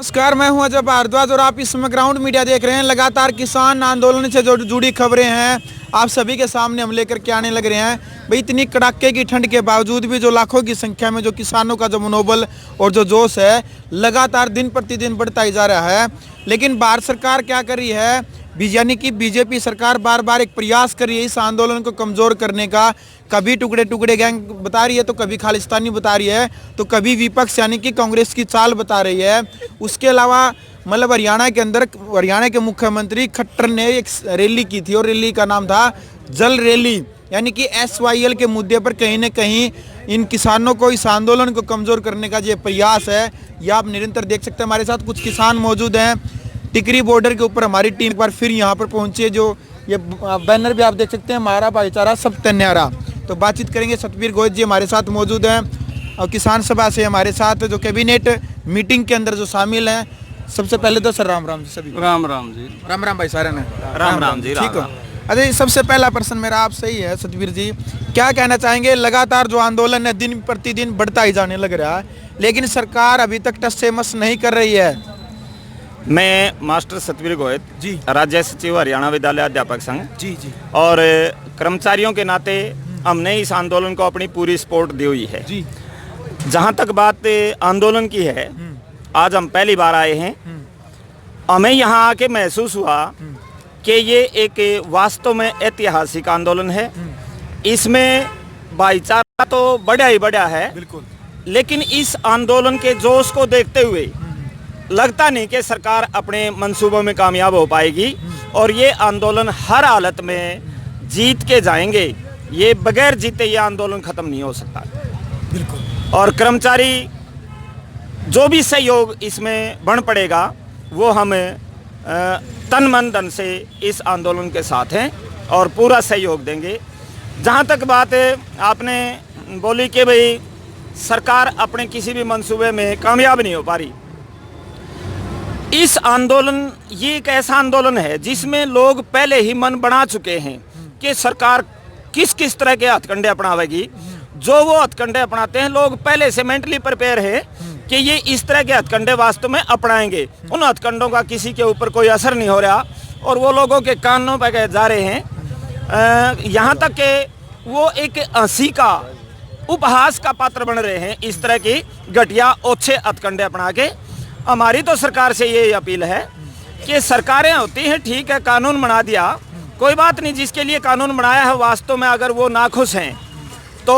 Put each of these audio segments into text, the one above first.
नमस्कार, मैं हूं अजय भारद्वाज और आप इस समय ग्राउंड मीडिया देख रहे हैं। लगातार किसान आंदोलन से जो जुड़ी खबरें हैं आप सभी के सामने हम लेकर के आने लग रहे हैं। भाई, इतनी कड़ाके की ठंड के बावजूद भी जो लाखों की संख्या में जो किसानों का जो मनोबल और जो जोश है लगातार दिन प्रतिदिन बढ़ता ही जा रहा है। लेकिन भारत सरकार क्या कर रही है, यानी कि बीजेपी सरकार बार बार एक प्रयास कर रही है इस आंदोलन को कमज़ोर करने का। कभी टुकड़े टुकड़े गैंग बता रही है, तो कभी खालिस्तानी बता रही है, तो कभी विपक्ष यानी कि कांग्रेस की चाल बता रही है। उसके अलावा मतलब हरियाणा के मुख्यमंत्री खट्टर ने एक रैली की थी और रैली का नाम था जल रैली, यानी कि SYL के मुद्दे पर कहीं ना कहीं इन किसानों को, इस आंदोलन को कमज़ोर करने का ये प्रयास है। यह आप निरंतर देख सकते हैं। हमारे साथ कुछ किसान मौजूद हैं। टिकरी बॉर्डर के ऊपर हमारी टीम एक बार फिर यहाँ पर पहुंची है। जो ये बैनर भी आप देख सकते हैं, हमारा भाईचारा सबसे न्यारा। तो बातचीत करेंगे। सतबीर गोयल जी हमारे साथ मौजूद हैं और किसान सभा से हमारे साथ जो कैबिनेट मीटिंग के अंदर जो शामिल हैं। सबसे पहले तो सर राम राम जी सभी। राम राम जी। राम राम भाई सारे ने। राम जी। ठीक हो? अरे, सबसे पहला प्रश्न मेरा आपसे ही है सतबीर जी, क्या कहना चाहेंगे? लगातार जो आंदोलन है दिन प्रतिदिन बढ़ता ही जाने लग रहा है, लेकिन सरकार अभी तक टस से मस नहीं कर रही है। मैं मास्टर सतबीर गोयल जी, राज्य सचिव हरियाणा विद्यालय अध्यापक संघ जी जी और कर्मचारियों के नाते हमने इस आंदोलन को अपनी पूरी सपोर्ट दी हुई है जी। जहां तक बात आंदोलन की है, आज हम पहली बार आए हैं। हमें यहां आके महसूस हुआ कि ये एक वास्तव में ऐतिहासिक आंदोलन है। इसमें भाईचारा तो बढ़िया ही बढ़िया है, बिल्कुल, लेकिन इस आंदोलन के जोश को देखते हुए लगता नहीं कि सरकार अपने मंसूबों में कामयाब हो पाएगी और ये आंदोलन हर हालत में जीत के जाएंगे। ये बगैर जीते ये आंदोलन खत्म नहीं हो सकता। बिल्कुल। और कर्मचारी जो भी सहयोग इसमें बन पड़ेगा वो हम तन मन धन से इस आंदोलन के साथ हैं और पूरा सहयोग देंगे। जहाँ तक बात आपने बोली कि भाई सरकार अपने किसी भी मंसूबे में कामयाब नहीं हो पा रही, इस आंदोलन, ये एक ऐसा आंदोलन है जिसमें लोग पहले ही मन बना चुके हैं कि सरकार किस किस तरह के हथकंडे अपनावेगी। जो वो हथकंडे अपनाते हैं, लोग पहले से मेंटली प्रिपेयर है कि ये इस तरह के हथकंडे वास्तव में अपनाएंगे। उन हथकंडों का किसी के ऊपर कोई असर नहीं हो रहा और वो लोगों के कानों पर जा रहे हैं। यहाँ तक कि वो एक हंसी का, उपहास का पात्र बन रहे हैं इस तरह की घटिया ओछे हथकंडे अपना के। हमारी तो सरकार से ये अपील है कि सरकारें होती हैं, ठीक है, कानून बना दिया, कोई बात नहीं। जिसके लिए कानून बनाया है वास्तव में अगर वो नाखुश हैं तो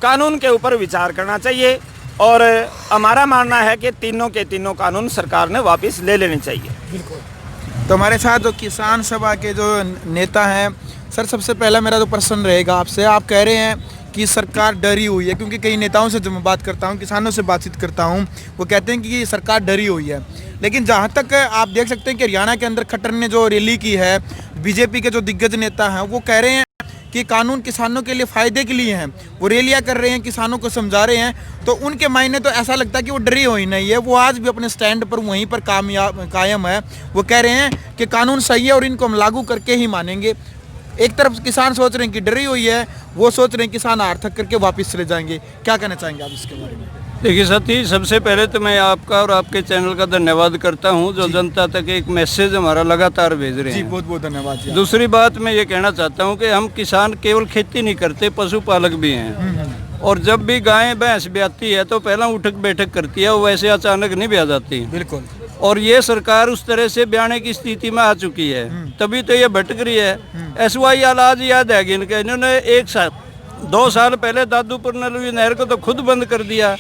कानून के ऊपर विचार करना चाहिए। और हमारा मानना है कि तीनों के तीनों कानून सरकार ने वापस ले लेने चाहिए। बिल्कुल। तो हमारे साथ जो किसान सभा के जो नेता हैं, सर सबसे पहला मेरा जो प्रश्न रहेगा आपसे, आप कह रहे हैं कि सरकार डरी हुई है, क्योंकि कई नेताओं से जब मैं बात करता हूं, किसानों से बातचीत करता हूं, वो कहते हैं कि सरकार डरी हुई है। लेकिन जहां तक आप देख सकते हैं कि हरियाणा के अंदर खट्टर ने जो रैली की है, बीजेपी के जो दिग्गज नेता हैं वो कह रहे हैं कि कानून किसानों के लिए फ़ायदे के लिए हैं। वो रैलियां कर रहे हैं, किसानों को समझा रहे हैं, तो उनके मायने तो ऐसा लगता है कि वो डरी हुई नहीं है। वो आज भी अपने स्टैंड पर वहीं पर कायम है। वो कह रहे हैं कि कानून सही है और इनको हम लागू करके ही मानेंगे। एक तरफ किसान सोच रहे हैं कि डरी हुई है, वो सोच रहे हैं किसान हार थक करके वापस चले जाएंगे। क्या कहना चाहेंगे आप इसके बारे में? देखिए साथी, सबसे पहले तो मैं आपका और आपके चैनल का धन्यवाद करता हूं जो जनता तक एक मैसेज हमारा लगातार भेज रहे हैं। जी, बहुत बहुत धन्यवाद जी। दूसरी बात मैं ये कहना चाहता हूं कि हम किसान केवल खेती नहीं करते, पशुपालक भी हैं। और जब भी गाय भैंस ब्याती है तो पहला उठक बैठक करती है, वो वैसे अचानक नहीं ब्याह जाती। बिल्कुल। और ये सरकार उस तरह से ब्याने की स्थिति में आ चुकी है, तभी तो ये भटक रही है। SYL आज याद है इनके, इन्होंने 2 साल पहले दादूपुर नलवी नहर को तो खुद बंद कर दिया।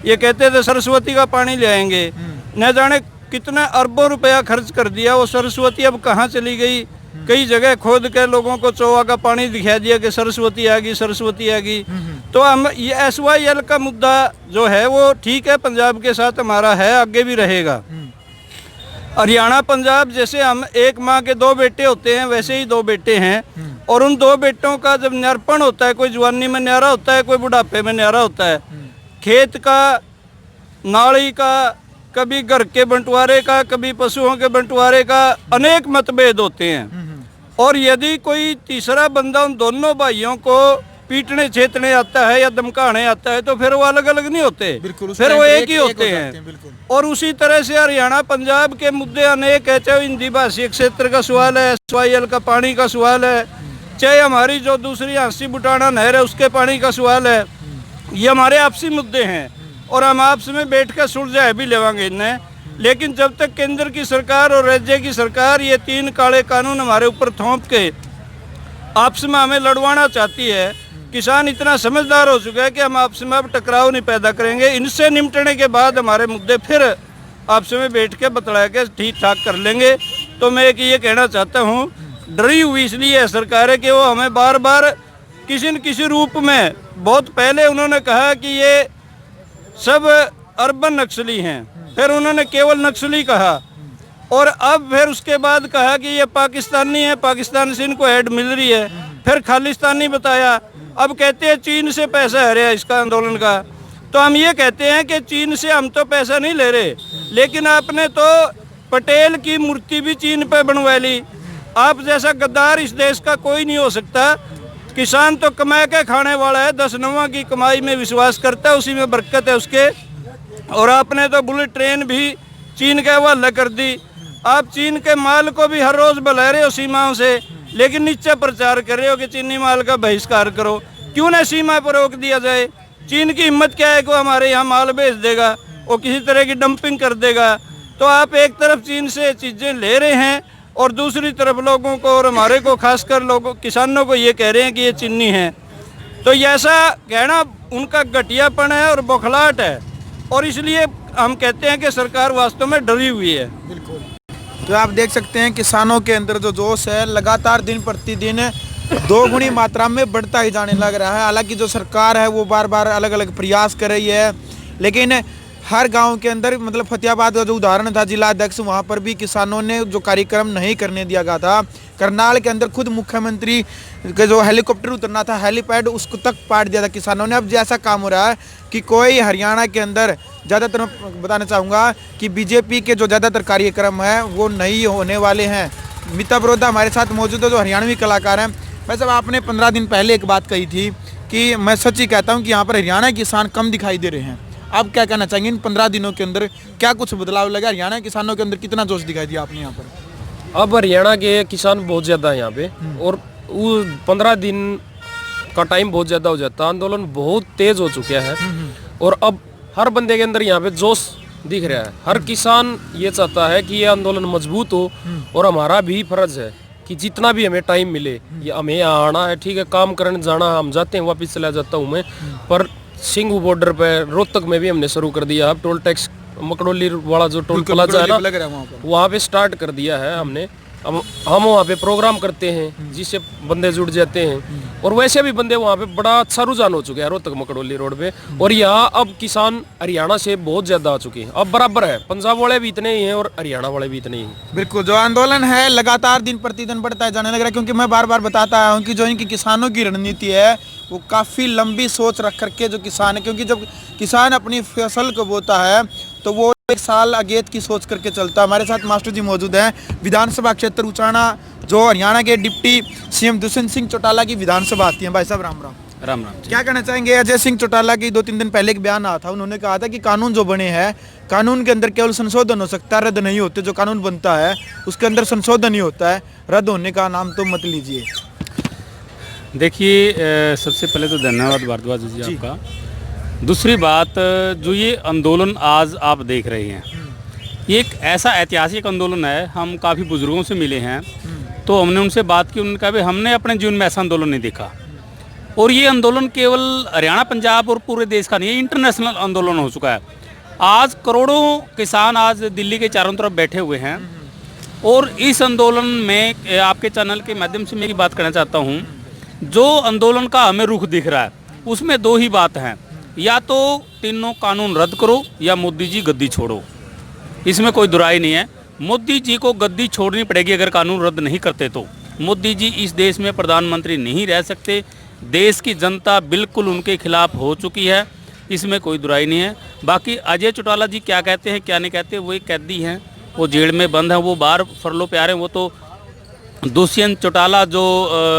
ये कहते थे सरस्वती का पानी ले आएंगे, न जाने कितना अरबों रुपया खर्च कर दिया। वो सरस्वती अब कहाँ चली गई? कई जगह खोद के लोगों को चौवा का पानी दिखा दिया कि सरस्वती आ गई, सरस्वती आ गई। तो हम ये SYL का मुद्दा जो है वो ठीक है, पंजाब के साथ हमारा है, आगे भी रहेगा। हरियाणा पंजाब जैसे हम एक माँ के 2 बेटे होते हैं, वैसे ही 2 बेटे हैं। और उन 2 बेटों का जब न्यारपण होता है, कोई जवानी में न्यारा होता है, कोई बुढ़ापे में न्यारा होता है। खेत का, नाली का, कभी घर के बंटवारे का, कभी पशुओं के बंटवारे का, अनेक मतभेद होते हैं। और यदि कोई तीसरा बंदा उन दोनों भाइयों को पीटने छेतने आता है या धमकाने आता है तो फिर वो अलग अलग नहीं होते, बिल्कुल, उस फिर टाइम वो पे एक ही एक हो होते जाते हैं, हैं। बिल्कुल। और उसी तरह से हरियाणा पंजाब के मुद्दे अनेक है, चाहे हिंदी भाषी क्षेत्र का सवाल है, SYL का पानी का सवाल है, चाहे हमारी जो दूसरी हांसी बुटाना नहर है उसके पानी का सवाल है। ये हमारे आपसी मुद्दे हैं और हम आपस में बैठ कर सुलझा भी लेवांगे इन्हें। लेकिन जब तक केंद्र की सरकार और राज्य की सरकार ये 3 काले कानून हमारे ऊपर थोप के आपस में हमें लड़वाना चाहती है, किसान इतना समझदार हो चुका है कि हम आपस में अब टकराव नहीं पैदा करेंगे। इनसे निपटने के बाद हमारे मुद्दे फिर आपस में बैठ के बतला के ठीक ठाक कर लेंगे। तो मैं एक ये कहना चाहता हूँ, डरी हुई इसलिए है सरकार है कि वो हमें बार बार किसी न किसी रूप में, बहुत पहले उन्होंने कहा कि ये सब अर्बन नक्सली हैं, फिर उन्होंने केवल नक्सली कहा और अब फिर उसके बाद कहा कि ये पाकिस्तानी है, पाकिस्तान से इनको ऐड मिल रही है, फिर खालिस्तानी बताया, अब कहते हैं चीन से पैसा है रहा इसका आंदोलन का। तो हम ये कहते हैं कि चीन से हम तो पैसा नहीं ले रहे, लेकिन आपने तो पटेल की मूर्ति भी चीन पे बनवा ली। आप जैसा गद्दार इस देश का कोई नहीं हो सकता। किसान तो कमा के खाने वाला है, 10 की कमाई में विश्वास करता है, उसी में बरकत है उसके। और आपने तो बुलेट ट्रेन भी चीन के हवाले कर दी। आप चीन के माल को भी हर रोज बुला रहे हो सीमाओं से, लेकिन नीचे प्रचार कर रहे हो कि चीनी माल का बहिष्कार करो। क्यों ना सीमा पर रोक दिया जाए? चीन की हिम्मत क्या है कि वो हमारे यहाँ माल भेज देगा, वो किसी तरह की डंपिंग कर देगा। तो आप एक तरफ चीन से चीज़ें ले रहे हैं और दूसरी तरफ लोगों को और हमारे को, खासकर लोगों किसानों को ये कह रहे हैं कि ये चीनी है। तो ये ऐसा कहना उनका घटियापन है और बौखलाहट है, और इसलिए हम कहते हैं कि सरकार वास्तव में डरी हुई है। बिल्कुल। तो आप देख सकते हैं किसानों के अंदर जो जोश है लगातार दिन प्रतिदिन 2 गुनी मात्रा में बढ़ता ही जाने लग रहा है। हालांकि जो सरकार है वो बार बार अलग अलग प्रयास कर रही है, लेकिन हर गांव के अंदर, मतलब फतेहाबाद का जो उदाहरण था जिला अध्यक्ष, वहां पर भी किसानों ने जो कार्यक्रम नहीं करने दिया गया था। करनाल के अंदर खुद मुख्यमंत्री के जो हेलीकॉप्टर उतरना था, हेलीपैड, उसको तक पाट दिया था किसानों ने। अब जैसा काम हो रहा है कि कोई हरियाणा के अंदर ज़्यादातर, मैं बताना चाहूँगा कि बीजेपी के जो ज़्यादातर कार्यक्रम है वो नहीं होने वाले हैं। मीता बरोदा हमारे साथ मौजूद है जो हरियाणवी कलाकार हैं। भाई साहब, आपने 15 दिन पहले एक बात कही थी कि मैं सच ही कहता हूँ कि यहाँ पर हरियाणा किसान कम दिखाई दे रहे हैं। आप क्या कहना चाहेंगे, इन 15 दिनों के अंदर क्या कुछ बदलाव लगा? हरियाणा किसानों के अंदर कितना जोश दिखाई दिया आपने यहाँ पर? अब हरियाणा के किसान बहुत ज़्यादा है यहाँ पे, और वो 15 दिन का टाइम बहुत ज़्यादा हो जाता है। आंदोलन बहुत तेज हो चुका है और अब हर बंदे के अंदर यहाँ पे जोश दिख रहा है। हर किसान ये चाहता है कि ये आंदोलन मजबूत हो, और हमारा भी फर्ज है कि जितना भी हमें टाइम मिले, ये हमें यहाँ आना है, ठीक है, काम करने जाना, हम जाते हैं, वापस चला जाता हूँ मैं। पर सिंघू बॉर्डर पे रोहतक में भी हमने शुरू कर दिया। अब टोल टैक्स मकड़ोली वाला जो टोल प्लाजा है ना, वहाँ पे स्टार्ट कर दिया है हमने। हम वहाँ पे प्रोग्राम करते हैं जिससे बंदे जुड़ जाते हैं, और वैसे भी बंदे वहाँ पे बड़ा अच्छा रुझान हो चुके हैं रोहतक मकड़ोली रोड पे। और यहाँ अब किसान हरियाणा से बहुत ज्यादा आ चुके हैं, अब बराबर है, पंजाब वाले भी इतने ही हैं और हरियाणा वाले भी इतने ही हैं। बिल्कुल, जो आंदोलन है लगातार दिन प्रतिदिन बढ़ता है जाने लग रहा है, क्योंकि मैं बार बार बताता आया हूँ कि जो इनकी किसानों की रणनीति है वो काफ़ी लंबी सोच रख करके जो किसान है, क्योंकि जब किसान अपनी फसल को बोता है तो वो 1 साल अगेत की सोच करके चलता है। हमारे साथ मास्टर जी मौजूद हैं, विधानसभा क्षेत्र उचाना, जो हरियाणा के डिप्टी सीएम दुष्यंत सिंह चौटाला की विधानसभा आती है। भाई साहब, राम राम। राम राम। क्या कहना चाहेंगे? अजय सिंह चौटाला की 2-3 दिन पहले एक बयान आया था, उन्होंने कहा था कि कानून जो बने हैं, कानून के अंदर केवल संशोधन हो सकता है, रद्द नहीं होते। जो कानून बनता है उसके अंदर संशोधन ही होता है, रद्द होने का नाम तो मत लीजिए। देखिए, सबसे पहले तो धन्यवाद भारद्वाज जी आपका। दूसरी बात, जो ये आंदोलन आज आप देख रहे हैं, ये एक ऐसा ऐतिहासिक आंदोलन है। हम काफ़ी बुजुर्गों से मिले हैं तो हमने उनसे बात की, उन्होंने कहा भाई हमने अपने जीवन में ऐसा आंदोलन नहीं देखा। और ये आंदोलन केवल हरियाणा, पंजाब और पूरे देश का नहीं है, इंटरनेशनल आंदोलन हो चुका है। आज करोड़ों किसान आज दिल्ली के चारों तरफ बैठे हुए हैं, और इस आंदोलन में आपके चैनल के माध्यम से मेरी बात करना चाहता हूँ। जो आंदोलन का हमें रुख दिख रहा है उसमें 2 ही बात हैं, या तो तीनों कानून रद्द करो या मोदी जी गद्दी छोड़ो। इसमें कोई दुराई नहीं है। मोदी जी को गद्दी छोड़नी पड़ेगी अगर कानून रद्द नहीं करते तो। मोदी जी इस देश में प्रधानमंत्री नहीं रह सकते। देश की जनता बिल्कुल उनके खिलाफ हो चुकी है, इसमें कोई दुराई नहीं है। बाकी अजय चौटाला जी क्या कहते हैं क्या नहीं कहते, वो एक कैदी हैं, वो जेल में बंद हैं, वो बाहर फरलो पे आ रहे हैं, वो तो दुष्यंत चौटाला जो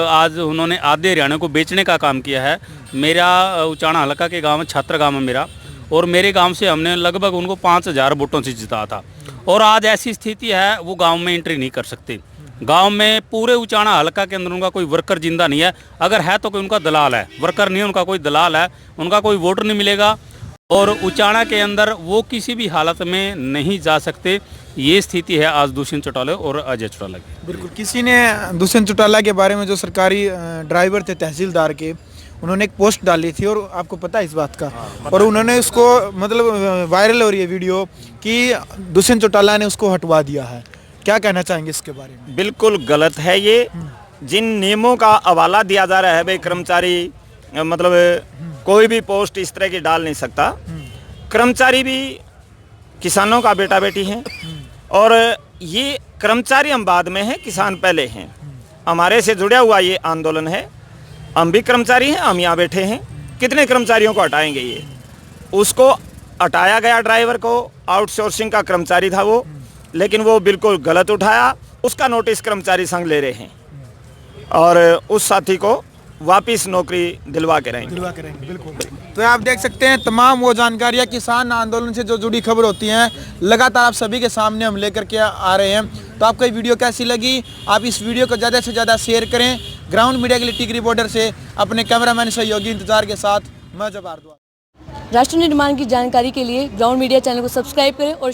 आज उन्होंने आधे हरियाणा को बेचने का काम किया है। मेरा उचाना हलका के गांव छात्र गांव है मेरा, और मेरे गांव से हमने लगभग उनको 5000 वोटों से जिता था। और आज ऐसी स्थिति है वो गांव में एंट्री नहीं कर सकते। गांव में पूरे उचाना हलका के अंदर उनका कोई वर्कर जिंदा नहीं है, अगर है तो कोई उनका दलाल है, वर्कर नहीं उनका कोई दलाल है, उनका कोई वोटर नहीं मिलेगा और उचाना के अंदर वो किसी भी हालत में नहीं जा सकते। ये स्थिति है आज दुष्यंत चौटाला और अजय चौटाला की। बिल्कुल, किसी ने दुष्यंत चौटाला के बारे में, जो सरकारी ड्राइवर थे तहसीलदार के, उन्होंने एक पोस्ट डाली थी और आपको पता है इस बात का, और उन्होंने उसको मतलब वायरल हो रही है वीडियो कि दुष्यंत चौटाला ने उसको हटवा दिया है। क्या कहना चाहेंगे इसके बारे में? बिल्कुल गलत है ये। जिन नियमों का हवाला दिया जा रहा है भाई, कर्मचारी मतलब कोई भी पोस्ट इस तरह की डाल नहीं सकता। कर्मचारी भी किसानों का बेटा बेटी हैं, और ये कर्मचारी हम बाद में हैं, किसान पहले हैं। हमारे से जुड़ा हुआ ये आंदोलन है, हम भी कर्मचारी हैं, हम यहाँ बैठे हैं। कितने कर्मचारियों को हटाएंगे? ये उसको हटाया गया, ड्राइवर को, आउटसोर्सिंग का कर्मचारी था वो, लेकिन वो बिल्कुल गलत उठाया। उसका नोटिस कर्मचारी संघ ले रहे हैं और उस साथी को वापस नौकरी दिलवा के रहेंगे। बिल्कुल। तो आप देख सकते हैं तमाम वो जानकारियाँ किसान आंदोलन से जो जुड़ी खबर होती हैं लगातार आप सभी के सामने हम लेकर के आ रहे हैं। तो आपको ये वीडियो कैसी लगी? आप इस वीडियो को ज़्यादा से ज़्यादा शेयर करें। ग्राउंड मीडिया के लिए टिकरी रिपोर्टर से अपने कैमरामैन सहयोगी इंतजार के साथ मैं जब भारद्वाज। राष्ट्र निर्माण की जानकारी के लिए ग्राउंड मीडिया चैनल को सब्सक्राइब करें और